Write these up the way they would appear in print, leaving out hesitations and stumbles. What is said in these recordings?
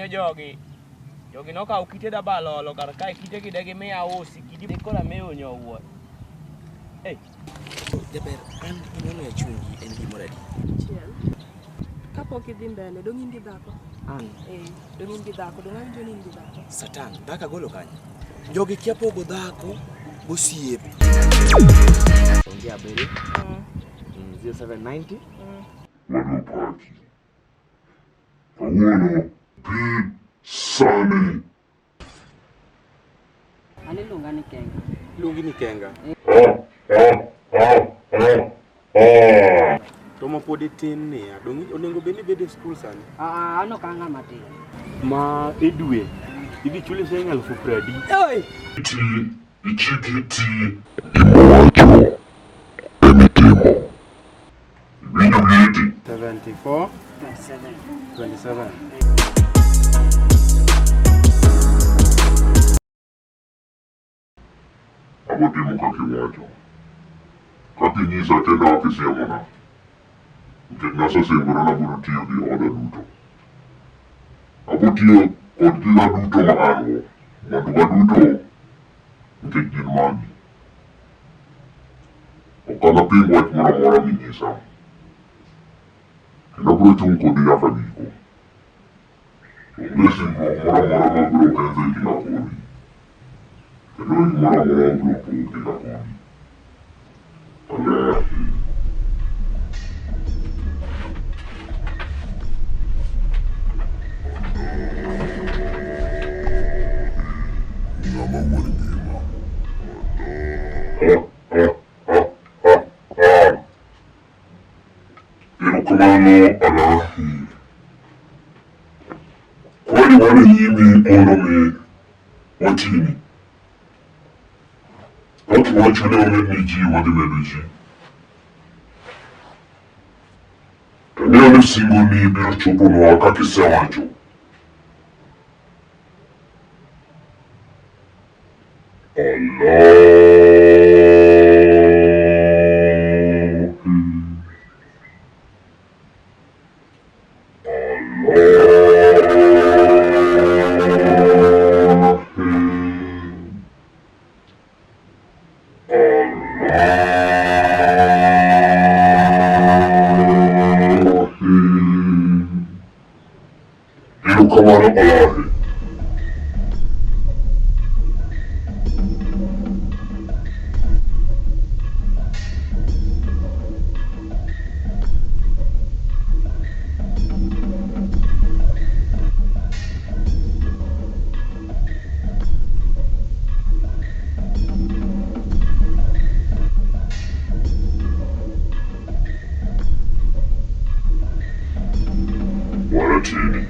ne jogi. Jogi no ka ukite da balolo kar kai kite kidegi me ausi kidi kola me onyo wuot. Hey. Jaber an inono ya chungi en gimoradi. Chiel. Kapok idhi mbele dong indi dhako. An. Dong indi dhako, dong an joni indi dhako. Satan, dhaka golo kanya. Jogi kia pogo dhako gosiep. Ongea abiri. 0790. Wano party. Kawuono pi sani. Ani lunga ni Kenga. Lungi ni Kenga. Tomo podi tin ni adongi onengo beni bede school sani. Ano kanga mati. Ma edwe. Ibi chule senga alfu pradi. Oi. Ichikiti. Imawacho. Emitimo. Ibinyo bliti. 74. 27. Abotimo kakiwacho. Kakinyisa tena wakisiamona. Nasa sembro na burutiyo di oda duto. Abutiyo kod giga duto maanwo. Manduga duto nikech gin magi. Okana ping wach moramora minyisa. Kendo bro chung kodi nyaka giko. Onge singruok moramora mabro ketho e kinda kodi. Kendo moramora mabro po kinda kodi. ALAAAHI. Ngama wuon ngima. Erokamano ALAAAHI. Kwani wane nyimi mondo mi watini. Watu wacho ne omed ni ji wadhi medo ji. To ne one singo ni biro choponwa kaka isewacho. Erokamano ALAAAHI. Waratini.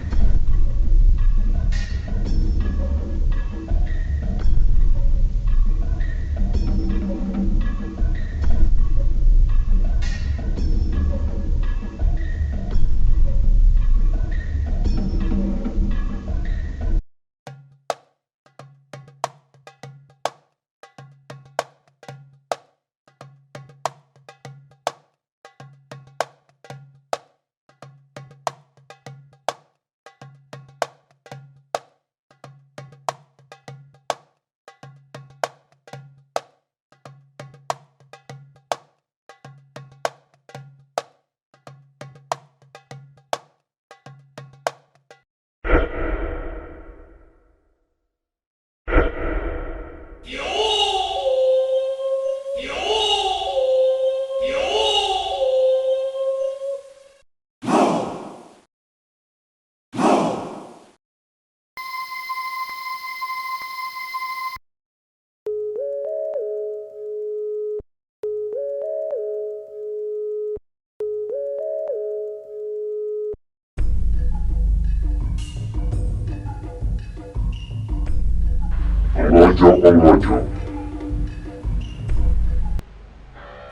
Roger.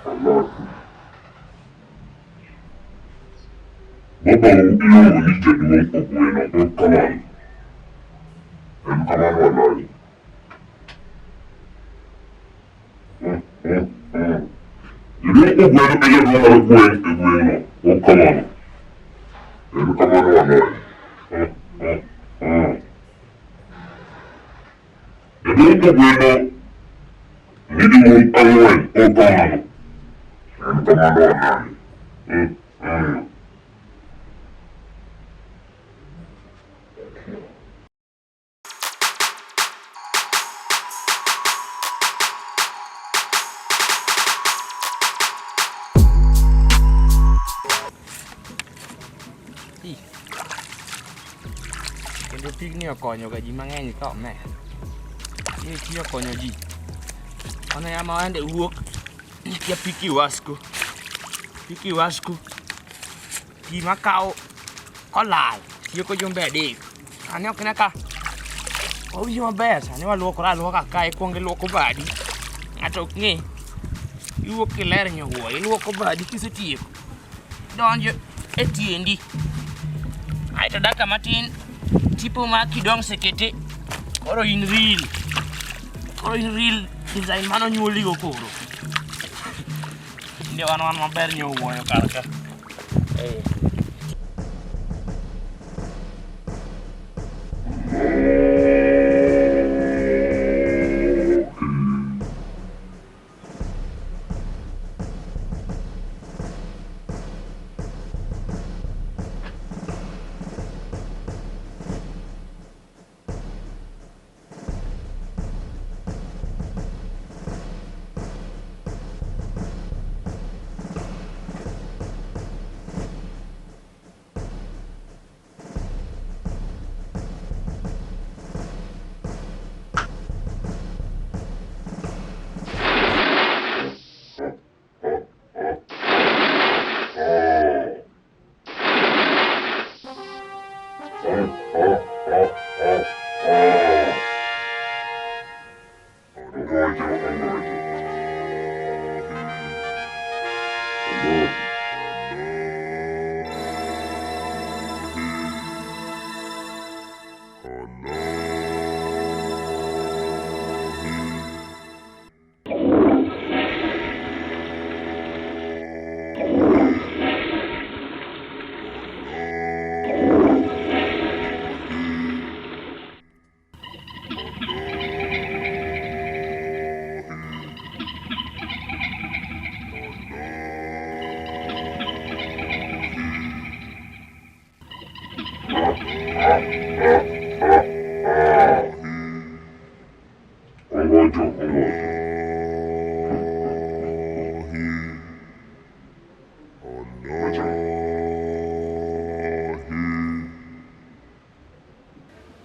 ALAAAHI. Baba iluongo ni jaduong' Ogweno erokamano. Erokamano ALAAAHI. Jaduong' Ogweno e jaduong' mar gweng' e gweng'no. Erokamano. Erokamano ALAAAHI. Luego bueno, ni de un agüen o tomano. En tomano a nadie. Kendo pigni okonyo ga ji mang'eny ka omne. Ini tiyo konyo ji. Ono ya mawande wuok ya piki wasku. Piki wasku. Pi makao kolal. Tiyo ko jumbe adek. Ane ok naka. Owinjo maber sani waluokora aluoka ka ikuongo iluoko badi. Ng'ato ok ng'e. Iwuok iler nyowuoyo. Iluoko badi kisetieko. Donjo e tiendi. Aito dakika matin. Tipo ma kidong sekete. Koro in real. Design mano nyuoli go koro. Ndio wan maber nyowuoyo karka.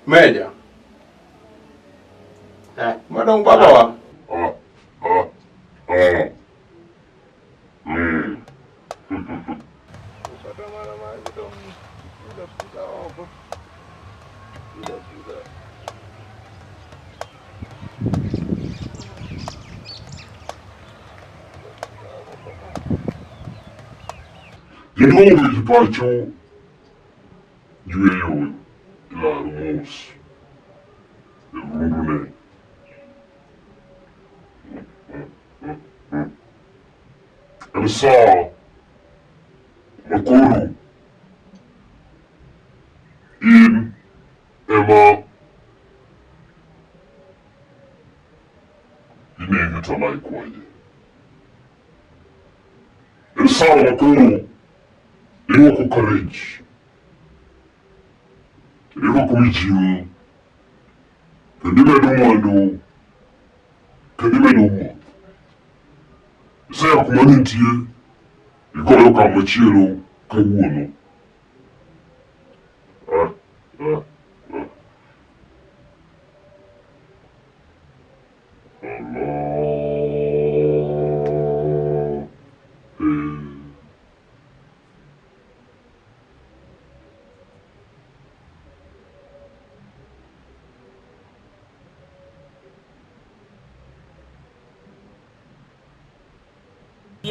Meja. Madong baba wa. De novo de partiu Juio la hermoso. El mundo el sa makuru in Emma inenyo talai kwaye. El sa makuru iwa ko courage. Iwa ko mijinga. Kadime dumando. Kadime dumo. Saya kumanintie. Ikoyo kamachielo kawuono.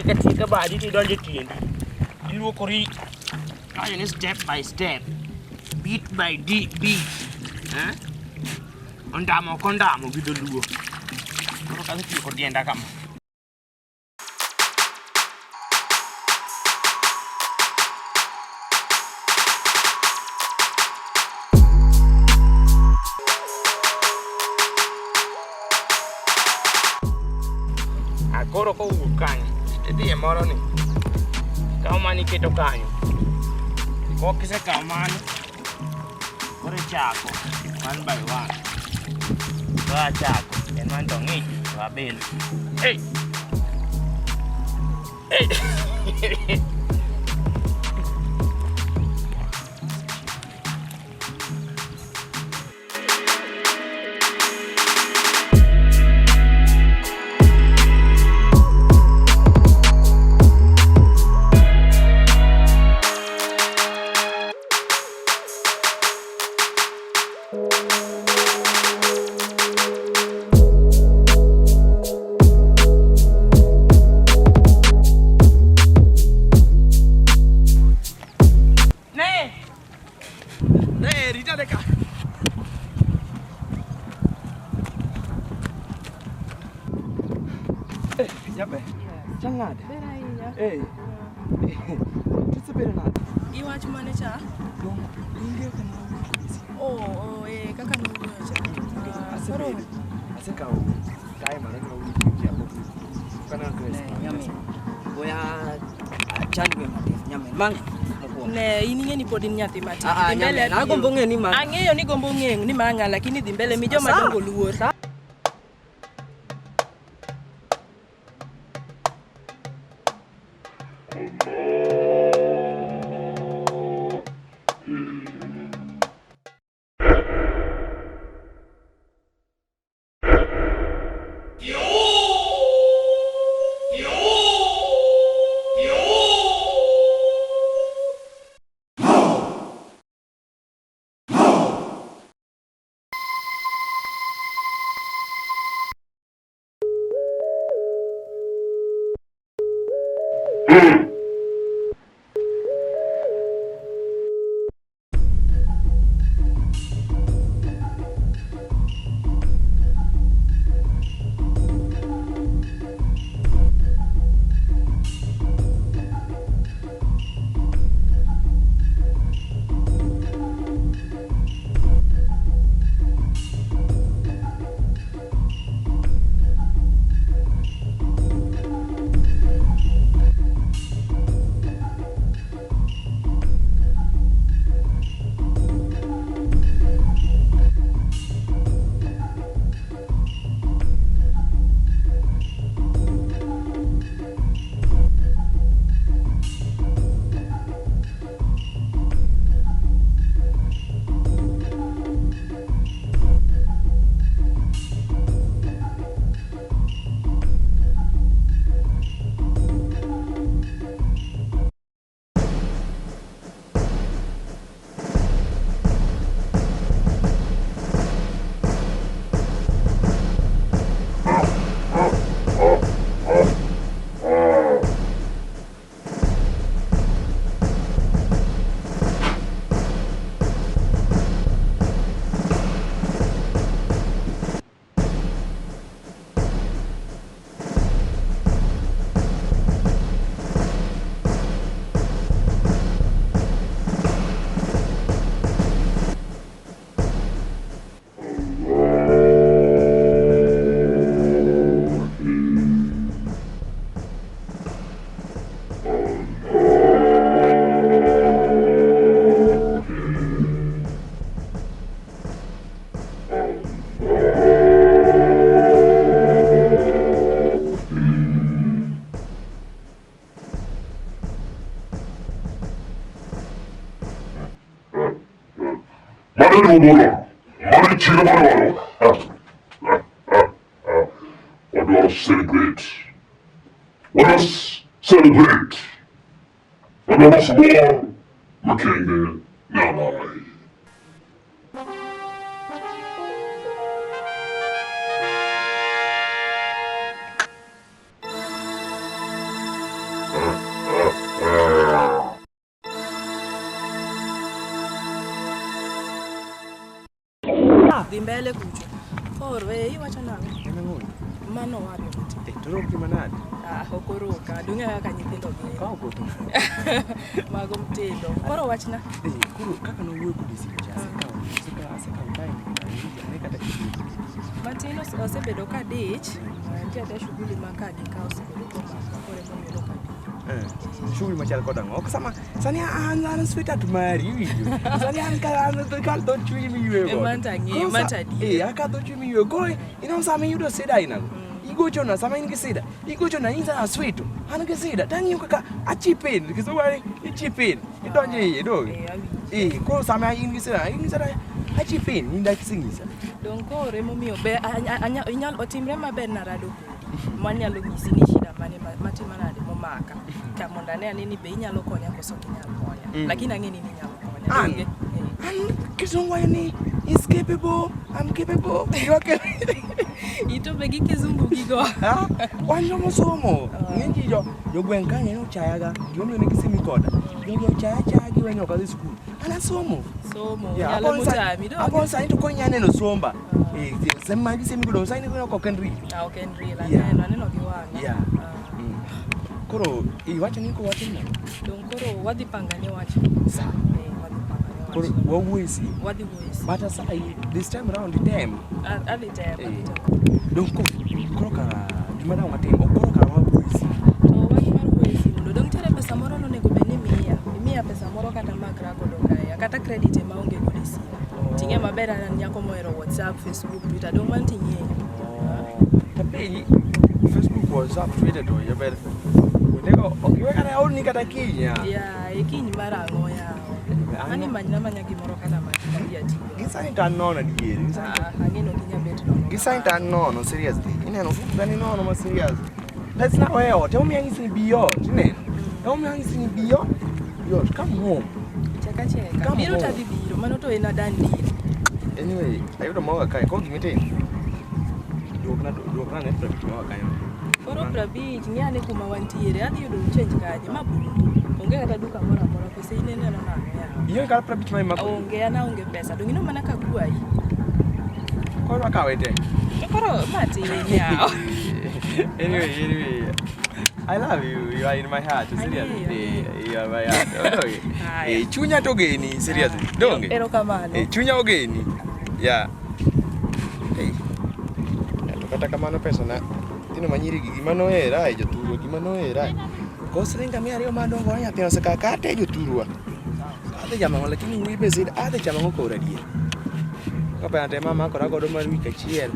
Ketika badi tidak jadi diluokori ini step by step, beat by beat, ondamo gitu dulu. Kalau kalian tiup dia ndak kamu. Koro ko kanyo. Idhi moro ni. Kao mani keto kanyo. Ko kise kao mani. Koro chako. One by one. Koro chako. En man to ng'ich. Wabel. Hey! Hey! Jangan ada. Berainya. Itu benar. Iwach mane cha? Dong, ini kan. Oh, kaka nunggu cha. Asa kau. Kaya mana kau ni siapa? Kana Grace. Nyame. Boya chandwe mate. Nyame. Mang. Ne ini ngeni podin nyati mati. Nyame. Na gombo ngeni mang. Ang'eyo ni gombo ng'eng ni manga lakini dhi mbele mi joma dongo luor. Mari celebrate. Let us celebrate. Let us celebrate. Let us adore the king ALAAAHI. Dhi mbele kucho. Koro iwacho nang'o? En ang'o? Mano wadu. Toro ki manade? Okoroka. Dunge kaka nyithindo gi. Ka okoto. Mago mtindo. Koro wachna. Koro kaka no wuoyo kodi simu cha aseka ukae ni kata kitu. Matino osebedo ka dich. Nitie ata shughuli ma ka gi ka osebedo ka kore momiyo ka Shughuli machal koda ng'o. Sama sani an sweetheart mari winjo. Sani an kal dot chui mi ywe go. Manta di. Aka dot chui mi ywe go. Ino sama yudo sida ina. Igocho na sama ingi sida. Igocho na inza sweet. An gi sida. Tangi kaka achipin. Kiswahili ichipin. Idonje do. Ko sama ingi sida. Achipin inda kisingisa. Don kore momiyo be inyal otimre maber na rado. Manyalo nyisi ni shida mane matima nade momaka. Ka monda ne aneni be inyalo konya koso kinyalo konya. Lakini ang'eni ni inyalo konya. An kizungu ni is capable. I'm capable. Ito be gi kizungu gigo. Wanjo mosomo. Ngenji jo gwen kanye no chayaga. Jomi ne kisimi koda. Jo chaya gi wenyo ka school. Ana somo. Nyalo mutami do. Apo sa into konya neno somba. Sema gi semi kudo sa ni ko kendri. Kendri la neno gi wanga. Koro iwacho ni ko wacho ni. Don koro wadhi pangane wacho. Sa. Koro wawuisi. Wadhi wuisi. But as this time around the time. At the time. Don koro kara jumada ungatimo. Koro kara wawuisi. Wach mar wuisi mondo dong tere pesa moro no nego bene miya pesa moro kata makra godo kaya kata credit ma onge godo sia. Tinge maber an nyako mohero WhatsApp, Facebook, Twitter dong man tinye. Tapi Facebook, WhatsApp, Twitter do ya ber. Nego okiwe kata aoni kata kinya. Kiny mar ang'o ya. Ani manya gimoro kata matia tiyo. Gisani tan nono diere. Ang'eno kinya bet nono. Gisani tan nono seriously. Ineno fu gani nono ma serious. Let's not wear out. Tell me anything beyond, isn't Tell me anything beyond. Come home. Cheka. Biro tadhi biro, mano to ena dandi. Anyway, ayudo moga kai. Ko gimite. Duokna ne traffic moga kai. Koro prabich ng'ane kuma wantiere. Adhi yudo change kaje mabulu. Onge kata duka moro amora pesa inene na ng'ane. Iyo kala prabich mai mako. Onge pesa. Dongino mana ka kuai. Koro akawete. Koro mati yao. Anyway, I love you. You are in my heart. Seriously. You are my heart. Okay. Chunya to geni. Seriously. Donge. Ero kamano. Chunya ogeni. Yeah. Hey. Kata kamano pesa na. Tino manyiri gimano era joturo gimano era. Kosringa mi ariyo madongo anya tino sekakate joturwa. Ade jamango lakini wibe zid ade jamango ko radie. Kapa ante mama ko ragodo mar wika chiel.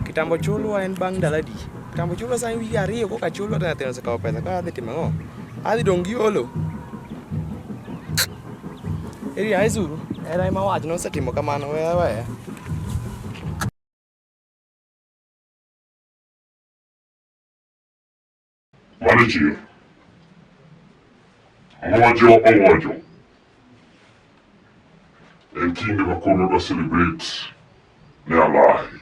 Kitambo chulwa en bang daladi. Kitambo chulwa sa wiki ariyo ko ka chulwa ta tino sekaw pesa ka ade timango. Ade dongi olo. Eri aizuru. Era ima wach no setimo kamano wewe. Manager, awajo. En kinde makono ba celebrate ne ALAAAHI.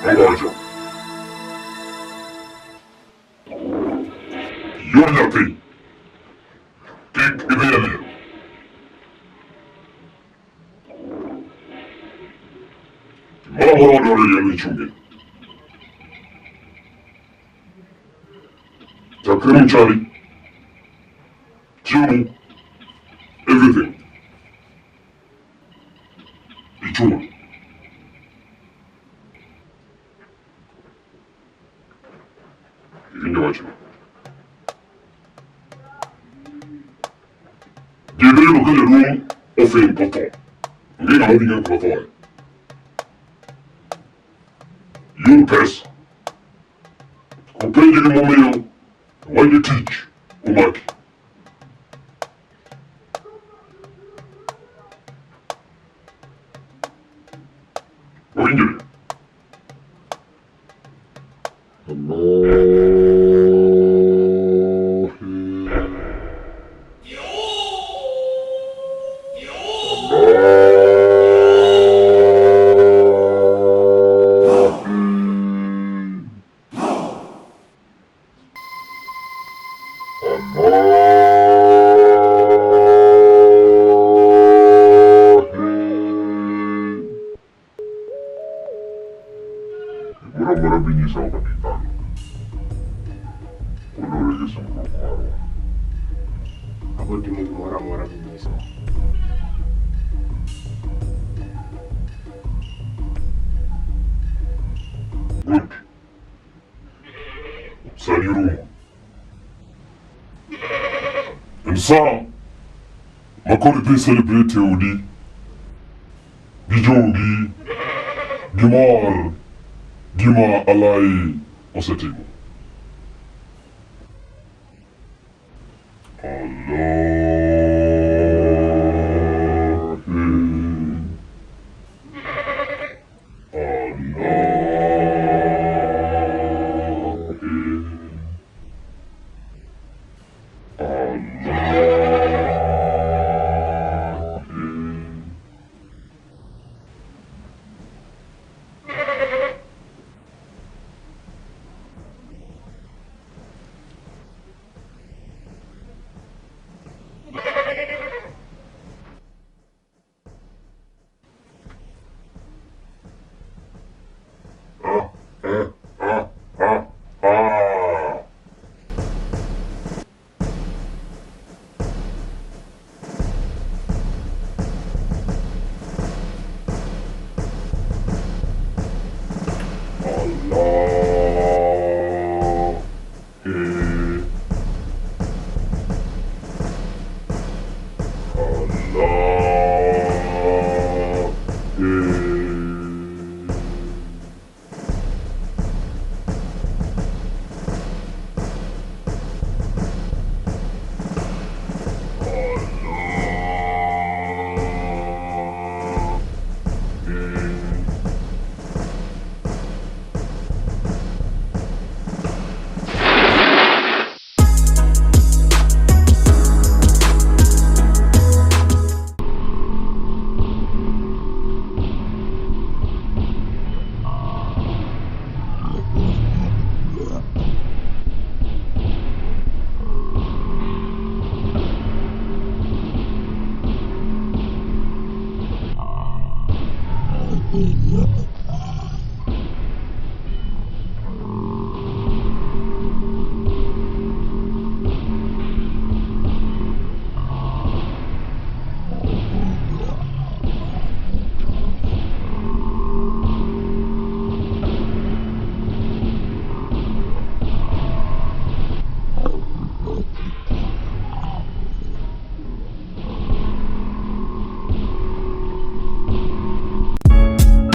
Awaja. Yonyati. Kik idhiali. Mahoro dore yemi chungi. Takrim chari. Chimu. Everything. Ichuma. Ingawaji. Diedere lo kaya ruang ofen poto. Ngena hadiga poto. You pass. Comprende le momento. When you teach, umaki. Orinjere. Mura-mura bingi sa kapitan. Ulo lagi sa mga kumaro. Ako di mo mura-mura binis. Good. Sali room. And sa, makori pe celebrate udi. Gijogi. Gimar. Gima ALAAAHI S01. Yeah.